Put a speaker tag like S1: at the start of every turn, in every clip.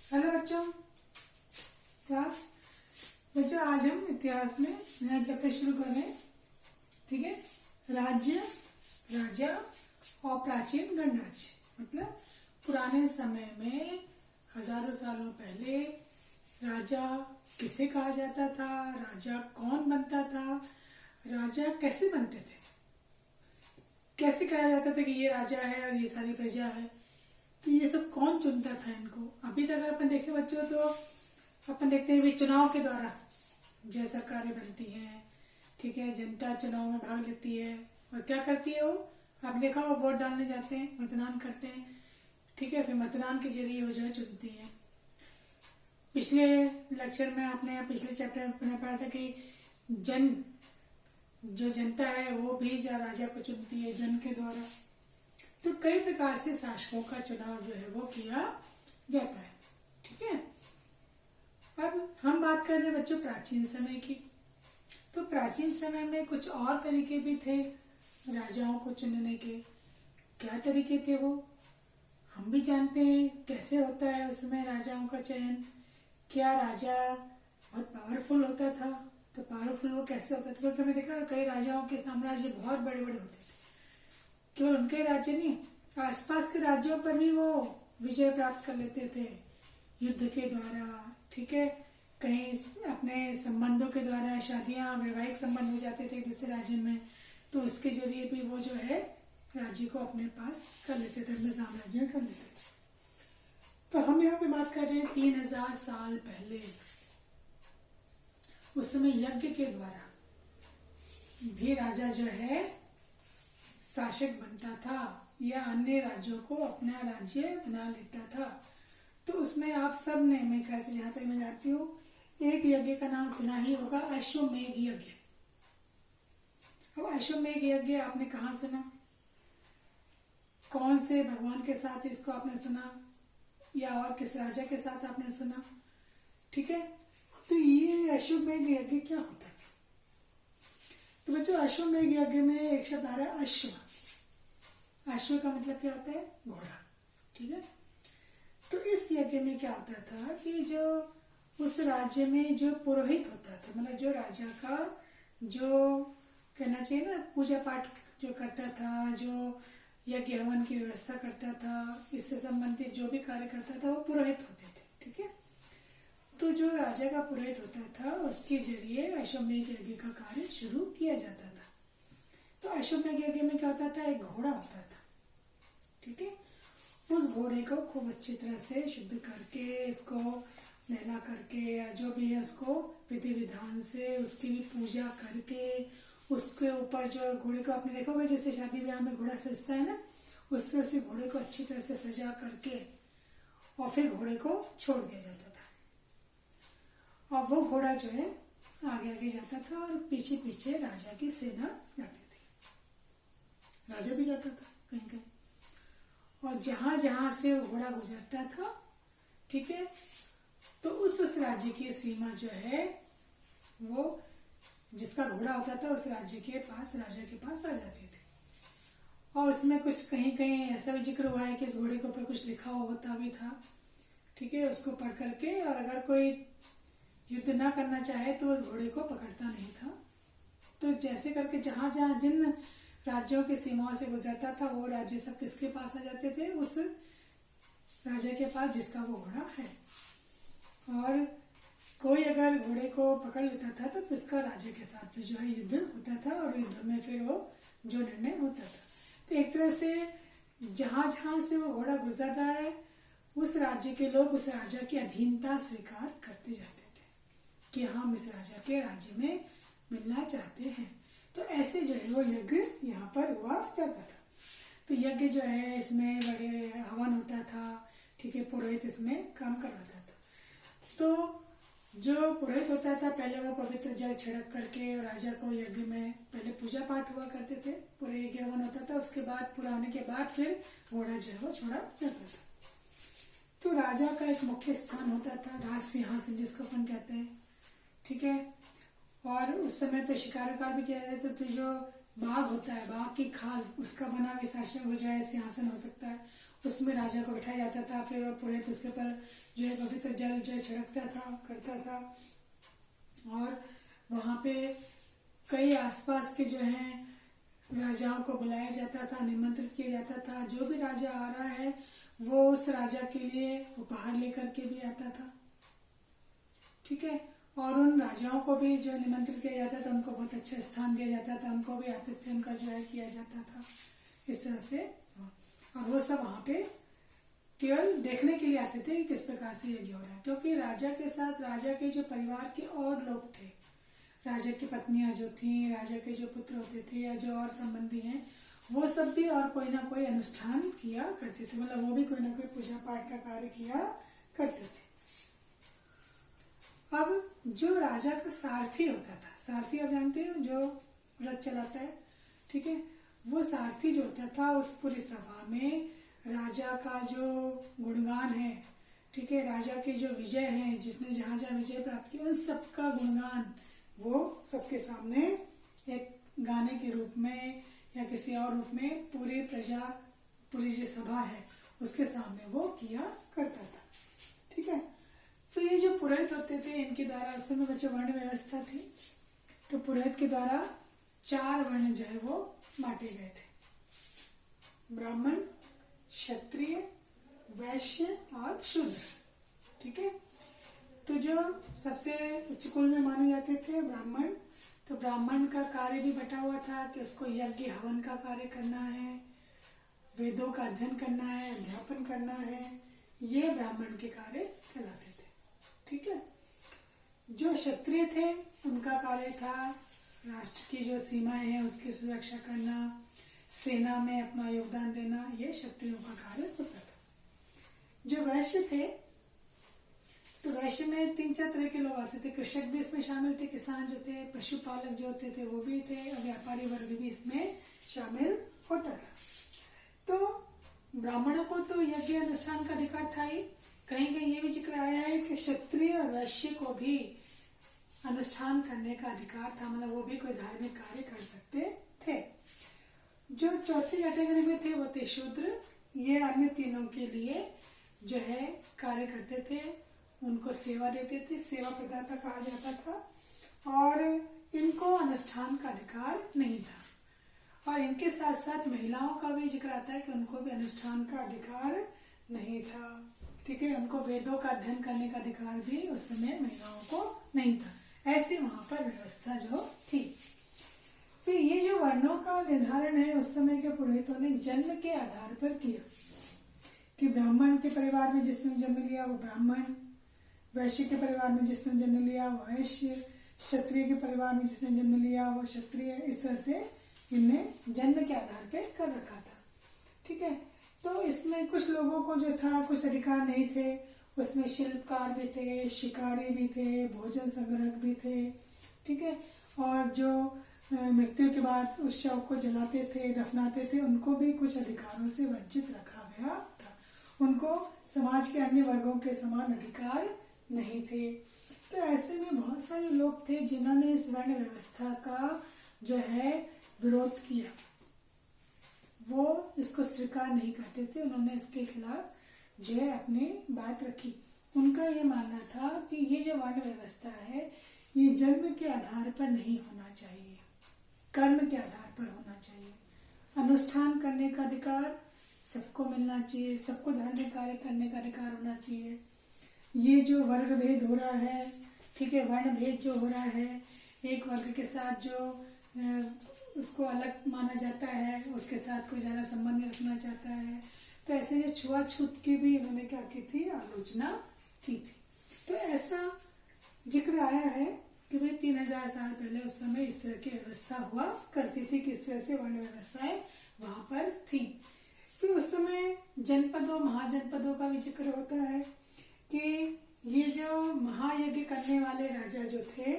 S1: Hello बच्चों, class बच्चों आज हम इतिहास में नया चैप्टर शुरू कर रहे हैं। ठीक है, राज्य, राजा और प्राचीन गणराज्य। मतलब पुराने समय में हजारों सालों पहले राजा किसे कहा जाता था, राजा कौन बनता था, राजा कैसे बनते थे, कैसे कहा जाता था कि ये राजा है और ये सारी प्रजा है, तो ये सब कौन चुनता था इनको। अभी तक अगर अपन देखें बच्चों तो अपन देखते हैं चुनाव के द्वारा जो सरकारें बनती हैं। ठीक है, जनता चुनाव में भाग लेती है और क्या करती है, वो आपने देखा वो वोट डालने जाते हैं, मतदान करते हैं। ठीक है, फिर मतदान के जरिए वो जो है चुनती है। पिछले लेक्चर में आपने पिछले चैप्टर में पढ़ा था कि जो जनता है वो भी राजा को चुनती है जन के द्वारा। तो कई प्रकार से शासकों का चुनाव जो है वो किया जाता है। ठीक है, अब हम बात कर रहे हैं बच्चों प्राचीन समय की। तो प्राचीन समय में कुछ और तरीके भी थे राजाओं को चुनने के। क्या तरीके थे वो हम भी जानते हैं, कैसे होता है उसमें राजाओं का चयन। क्या राजा बहुत पावरफुल होता था, तो पावरफुल वो कैसे होता था, क्योंकि हमने देखा कई राजाओं के साम्राज्य बहुत बड़े बड़े होते थे। केवल उनके राज्य नहीं, आसपास के राज्यों पर भी वो विजय प्राप्त कर लेते थे युद्ध के द्वारा। ठीक है, कहीं अपने संबंधों के द्वारा शादियां, वैवाहिक संबंध हो जाते थे दूसरे राज्य में, तो उसके जरिए भी वो जो है राज्य को अपने पास कर लेते थे, अपने साम्राज्य में कर लेते थे। तो हम यहाँ पे बात कर रहे हैं 3000 साल पहले। उस समय यज्ञ के द्वारा भी राजा जो है शासक बनता था या अन्य राज्यों को अपना राज्य बना लेता था। तो उसमें आप सब ने, मैं कैसे जहां तक मैं जानती हूँ, एक यज्ञ का नाम सुना ही होगा, अश्वमेध यज्ञ। अब अश्वमेध यज्ञ आपने कहाँ सुना, कौन से भगवान के साथ इसको आपने सुना, या और किस राजा के साथ आपने सुना। ठीक है, तो ये अश्वमेध यज्ञ क्या होता था। तो बच्चों अश्वमेध यज्ञ में एक शब्द आ रहा है अश्व। अश्व का मतलब क्या होता है, घोड़ा। ठीक है, तो इस यज्ञ में क्या होता था कि जो उस राज्य में जो पुरोहित होता था, मतलब जो राजा का जो कहना चाहिए ना पूजा पाठ जो करता था, जो यज्ञ हवन की व्यवस्था करता था, इससे संबंधित जो भी कार्य करता था वो पुरोहित होते थे। ठीक है, तो जो राजा का पुरोहित होता था उसके जरिए अश्वमेध यज्ञ का कार्य शुरू किया जाता था। तो अश्वमेध यज्ञ में क्या होता था, एक घोड़ा होता था। ठीक है, उस घोड़े को खूब अच्छी तरह से शुद्ध करके, इसको नहला करके, जो भी है उसको विधि विधान से उसकी भी पूजा करके, उसके ऊपर जो घोड़े को आपने देखा होगा जैसे शादी ब्याह में घोड़ा सजता है ना, उस तरह से घोड़े को अच्छी तरह से सजा करके और फिर घोड़े को छोड़ दिया जाता था। और वो घोड़ा जो है आगे आगे जाता था और पीछे पीछे राजा की सेना जाती थी, राजा भी जाता था कहीं कहीं, और जहां जहां से वो घोड़ा गुजरता था, ठीक है, तो उस राज्य की सीमा जो है वो जिसका घोड़ा होता था उस राज्य के पास, राजा के पास आ जाती थी। और उसमें कुछ कहीं कहीं ऐसा भी जिक्र हुआ है कि इस घोड़े के ऊपर कुछ लिखा होता भी था। ठीक है, उसको पढ़ करके, और अगर कोई युद्ध ना करना चाहे तो उस घोड़े को पकड़ता नहीं था। तो जैसे करके जहां जहां जिन राज्यों की सीमाओं से गुजरता था वो राज्य सब किसके पास आ जाते थे, उस राजा के पास जिसका वो घोड़ा है। और कोई अगर घोड़े को पकड़ लेता था तो उसका राजा के साथ भी जो है युद्ध होता था, और युद्ध में फिर वो जो निर्णय होता था। तो एक तरह से जहां जहां से वो घोड़ा गुजर रहा है उस राज्य के लोग उस राजा की अधीनता स्वीकार करते जाते थे कि हम इस राजा के राज्य में मिलना चाहते हैं। तो ऐसे जो है वो यज्ञ यहाँ पर हुआ जाता था। तो यज्ञ जो है इसमें बड़े हवन होता था। ठीक है, पुरोहित इसमें काम करवाता था। तो जो पुरोहित होता था पहले वो पवित्र जल छिड़क करके राजा को यज्ञ में पहले पूजा पाठ हुआ करते थे, पूरे यज्ञ हवन होता था, उसके बाद पूरा होने के बाद फिर घोड़ा जो है वो छोड़ा जाता था। तो राजा का एक मुख्य स्थान होता था, राज सिंहासन जिसको अपन कहते हैं। ठीक है, और उस समय तो शिकार विकार भी किया जाता था। तो जो बाघ होता है, बाघ की खाल, उसका बना भी शासन हो जाए सिंहासन हो सकता है, उसमें राजा को बैठाया जाता था, फिर वो पुरोहित उसके ऊपर जो है पवित्र जल जो है छिड़कता था, करता था। और वहाँ पे कई आसपास के जो हैं राजाओं को बुलाया जाता था, निमंत्रित किया जाता था। जो भी राजा आ रहा है वो उस राजा के लिए उपहार लेकर के भी आता था, ठीक है। और उन राजाओं को भी जो निमंत्रित किया जाता था उनको बहुत अच्छा स्थान दिया जाता था, उनको भी आतिथ्य उनका जो है किया जाता था इस तरह से। और वो सब वहाँ पे केवल देखने के लिए आते थे कि किस प्रकार से यज्ञ हो रहा है, क्योंकि राजा के साथ राजा के जो परिवार के और लोग थे, राजा की पत्नियां जो थी, राजा के जो पुत्र होते थे या जो और संबंधी हैं, वो सब भी और कोई ना कोई अनुष्ठान किया करते थे, मतलब वो भी कोई ना कोई पूजा पाठ का कार्य किया करते थे। अब जो राजा का सारथी होता था, सारथी आप जानते हो जो रथ चलाता है, ठीक है, वो सारथी जो होता था उस पूरी सभा में राजा का जो गुणगान है, ठीक है, राजा के जो विजय है, जिसने जहाँ जहाँ विजय प्राप्त किया उन सबका गुणगान वो सबके सामने एक गाने के रूप में या किसी और रूप में पूरी प्रजा, पूरी जो सभा है उसके सामने वो किया करता था, ठीक है। तो ये जो पुरोहित होते थे इनके द्वारा उस समय बच्चों वर्ण व्यवस्था थी, तो पुरोहित के द्वारा 4 वर्ण जो है वो बांटे गए थे, ब्राह्मण, क्षत्रिय, वैश्य और शूद्र, ठीक है। तो जो सबसे उच्च कुल में माने जाते थे ब्राह्मण, तो ब्राह्मण का कार्य भी बटा हुआ था कि उसको यज्ञ हवन का कार्य करना है, वेदों का अध्ययन करना है, अध्यापन करना है, ये ब्राह्मण के कार्य कहलाते थे, ठीक है। जो क्षत्रिय थे उनका कार्य था राष्ट्र की जो सीमाएं हैं उसकी सुरक्षा करना, सेना में अपना योगदान देना, ये क्षत्रियों का कार्य होता था। जो वैश्य थे तो वैश्य में 3-4 तरह के लोग आते थे, कृषक भी इसमें शामिल थे, किसान जो थे, पशुपालक जो होते थे वो भी थे, और व्यापारी वर्ग भी इसमें शामिल होता था। तो ब्राह्मणों को तो यज्ञ अनुष्ठान का अधिकार था ही, कहीं कहीं ये भी जिक्र आया है कि क्षत्रिय और वैश्य को भी अनुष्ठान करने का अधिकार था, मतलब वो भी कोई धार्मिक कार्य कर सकते थे। जो चौथी कैटेगरी में थे वो थे शूद्र, ये अन्य तीनों के लिए जो है कार्य करते थे, उनको सेवा देते थे, सेवा प्रदाता कहा जाता था, और इनको अनुष्ठान का अधिकार नहीं था। और इनके साथ साथ महिलाओं का भी जिक्र आता है कि उनको भी अनुष्ठान का अधिकार नहीं था, ठीक है, उनको वेदों का अध्ययन करने का अधिकार भी उस समय महिलाओं को नहीं था। ऐसी वहां पर व्यवस्था जो थी। फिर ये जो वर्णों का निर्धारण है उस समय के पुरोहितों ने जन्म के आधार पर किया कि ब्राह्मण के परिवार में जिसने जन्म लिया वो ब्राह्मण, वैश्य के परिवार में जिसने जन्म लिया वो वैश्य, क्षत्रिय के परिवार में जिसने जन्म लिया वो क्षत्रिय, इस तरह से इनने जन्म के आधार पे कर रखा था, ठीक है। तो इसमें कुछ लोगों को जो था कुछ अधिकार नहीं थे, उसमें शिल्पकार भी थे, शिकारी भी थे, भोजन संग्रहक भी थे, ठीक है, और जो मृत्यु के बाद उस शव को जलाते थे, दफनाते थे, उनको भी कुछ अधिकारों से वंचित रखा गया था, उनको समाज के अन्य वर्गों के समान अधिकार नहीं थे। तो ऐसे में बहुत सारे लोग थे जिन्होंने इस वर्ण व्यवस्था का जो है विरोध किया, वो इसको स्वीकार नहीं करते थे, उन्होंने इसके खिलाफ जो है अपनी बात रखी। उनका ये मानना था कि ये जो वर्ण व्यवस्था है ये जन्म के आधार पर नहीं होना चाहिए, कर्म के आधार पर होना चाहिए। अनुष्ठान करने का अधिकार सबको मिलना चाहिए, सबको धार्मिक कार्य करने का अधिकार होना चाहिए। ये जो वर्ग भेद हो रहा है, ठीक है, वर्ण भेद जो हो रहा है, एक वर्ग के साथ जो उसको अलग माना जाता है, उसके साथ कोई ज़्यादा संबंध रखना चाहता है, तो ऐसे ये छुआछूत की भी इन्होंने क्या की थी, आलोचना की थी। तो ऐसा जिक्र आया है कि भाई 3000 साल पहले उस समय इस तरह की व्यवस्था हुआ करती थी कि इस तरह से वर्ण व्यवस्थाएं वहां पर थी। फिर उस समय जनपदों, महाजनपदों का भी जिक्र होता है कि ये जो महायज्ञ करने वाले राजा जो थे,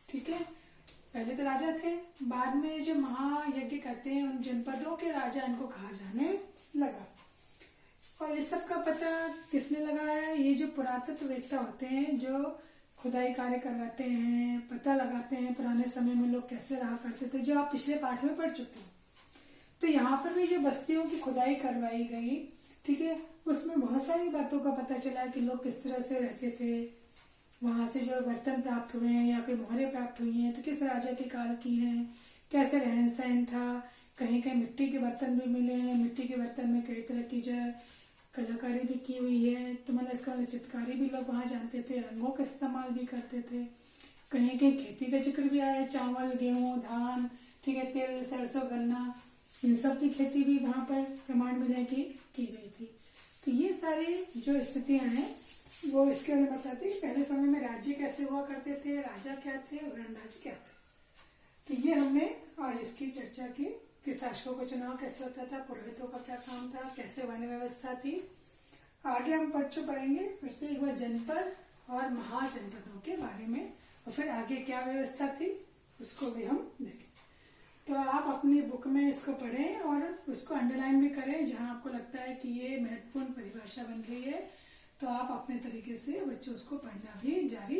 S1: ठीक है, पहले तो राजा थे, बाद में जो महायज्ञ करते हैं उन जनपदों के राजा इनको कहा जाने लगा। और इस सब का पता किसने लगाया है? ये जो पुरातत्ववेत्ता होते हैं जो खुदाई कार्य करवाते हैं, पता लगाते हैं पुराने समय में लोग कैसे रहा करते थे, जो आप पिछले पाठ में पढ़ चुके हो। तो यहाँ पर भी जो बस्तियों की खुदाई करवाई गई, ठीक है, उसमें बहुत सारी बातों का पता चला कि लोग किस तरह से रहते थे। वहां से जो बर्तन प्राप्त हुए हैं या फिर मोहरें प्राप्त हुई हैं तो किस राजा के काल की हैं, कैसे रहन सहन था। कहीं कहीं मिट्टी के बर्तन भी मिले हैं, मिट्टी के बर्तन में कई तरह की जो है कलाकारी भी की हुई है। तो मतलब इसका मतलब चित्रकारी भी लोग वहाँ जानते थे, रंगों का इस्तेमाल भी करते थे। कहीं कहीं खेती का जिक्र भी आया, चावल गेहूँ धान, ठीक है, तिल सरसों गन्ना, इन सब की खेती भी वहाँ पर प्रमाण मिले की गई थी। तो ये सारी जो स्थितियां हैं वो इसके बारे में बताती है पहले समय में राज्य कैसे हुआ करते थे, राजा क्या थे और गणराज्य क्या थे। तो ये हमने आज इसकी चर्चा की कि शासकों का चुनाव कैसे होता था, पुरोहितों का क्या काम था, कैसे वर्ण व्यवस्था थी। आगे हम पढ़ेंगे फिर से एक बार जनपद और महाजनपदों के बारे में, और फिर आगे क्या व्यवस्था थी उसको भी हम देखें। तो आप अपनी बुक में इसको पढ़ें और उसको अंडरलाइन भी करें जहां आपको लगता है कि ये महत्वपूर्ण परिभाषा बन रही है। तो आप अपने तरीके से बच्चों उसको पढ़ना भी जारी